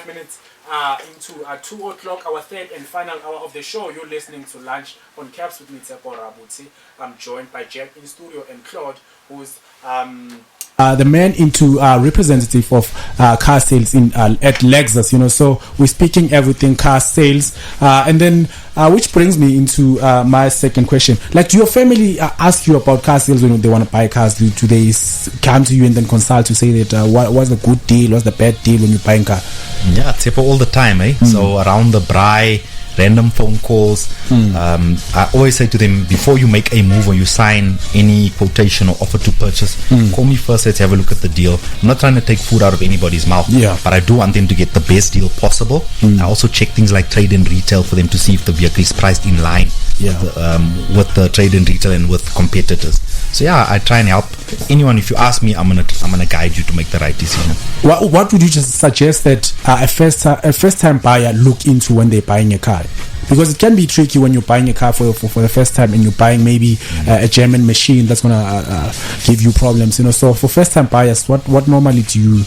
minutes into 2 o'clock, our third and final hour of the show. You're listening to Lunch on Caps with me, Tsepo Rabuti. I'm joined by Jack in studio and Claude, who's the man into representative of car sales in at Lexus, so we're speaking everything car sales, and then which brings me into my second question. Like, do your family ask you about car sales when they want to buy cars? Do they come to you and then consult to say that what's the good deal, what's the bad deal when you're buying car? Yeah, Tsepo, all the time, So around the braai, random phone calls. I always say to them, before you make a move or you sign any quotation or offer to purchase, call me first, let's have a look at the deal. I'm not trying to take food out of anybody's mouth, but I do want them to get the best deal possible. I also check things like trade and retail for them to see if the vehicle is priced in line with the trade and retail and with competitors. So I try and help anyone. If you ask me, I'm gonna guide you to make the right decision. What would you just suggest that a first time buyer look into when they're buying a car? Because it can be tricky when you're buying a car for the first time and you're buying maybe a German machine that's gonna give you problems. So for first time buyers, what normally do you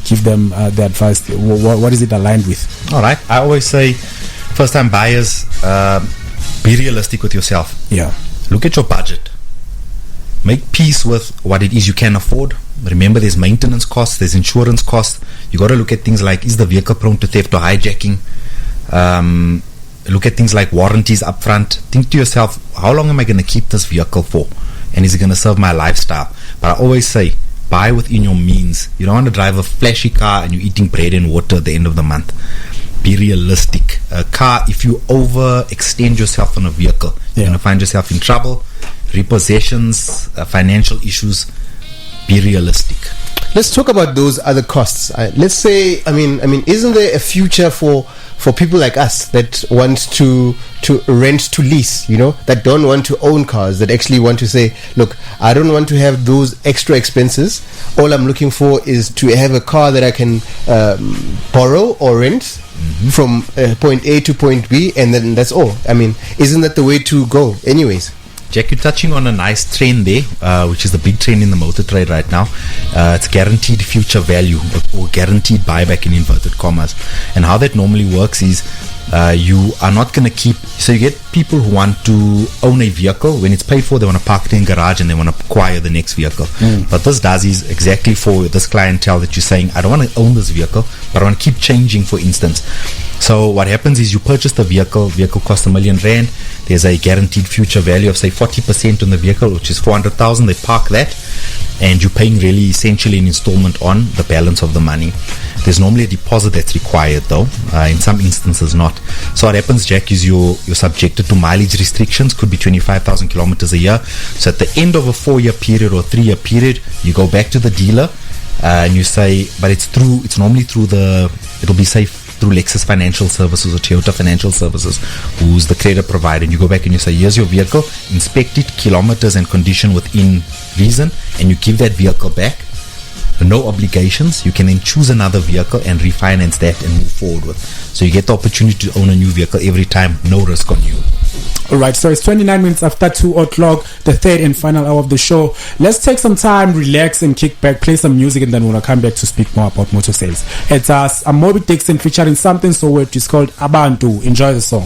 give them the advice? What is it aligned with? All right, I always say first time buyers, be realistic with yourself. Look at your budget. Make peace with what it is you can afford. Remember, there's maintenance costs, there's insurance costs. You got to look at things like, is the vehicle prone to theft or hijacking? Look at things like warranties up front. Think to yourself, how long am I going to keep this vehicle for? And is it going to serve my lifestyle? But I always say, buy within your means. You don't want to drive a flashy car and you're eating bread and water at the end of the month. Be realistic. A car, if you overextend yourself on a vehicle, you're going to find yourself in trouble. Repossessions, financial issues. Be realistic. Let's talk about those other costs. Let's say, isn't there a future for people like us that want to rent to lease, that don't want to own cars, that actually want to say, look, I don't want to have those extra expenses. All I'm looking for is to have a car that I can borrow or rent from point A to point B, and then that's all. Isn't that the way to go anyways? Jack, you're touching on a nice trend there, which is the big trend in the motor trade right now. It's guaranteed future value or guaranteed buyback in inverted commas. And how that normally works is you are not going to keep... So you get people who want to own a vehicle. When it's paid for, they want to park it in a garage and they want to acquire the next vehicle. What this does is exactly for this clientele that you're saying, I don't want to own this vehicle, but I want to keep changing, for instance. So what happens is you purchase the vehicle costs R1 million. There's a guaranteed future value of say 40% on the vehicle, which is 400,000. They park that and you're paying really essentially an installment on the balance of the money. There's normally a deposit that's required though, in some instances not. So what happens, Jack, is you're subjected to mileage restrictions, could be 25,000 kilometers a year. So at the end of a 4-year period or 3-year period, you go back to the dealer and you say, but it's normally through it'll be safe through Lexus Financial Services or Toyota Financial Services, who's the credit provider, and you go back and you say, here's your vehicle, inspect it, kilometers and condition within reason, and you give that vehicle back, no obligations. You can then choose another vehicle and refinance that and move forward with. So you get the opportunity to own a new vehicle every time, no risk on you. Alright, so it's 29 minutes after 2 o'clock, the third and final hour of the show. Let's take some time, relax and kick back, play some music, and then we'll come back to speak more about motor sales. It's a Moby Dixon featuring Something So Weird. It's called Abantu. Enjoy the song.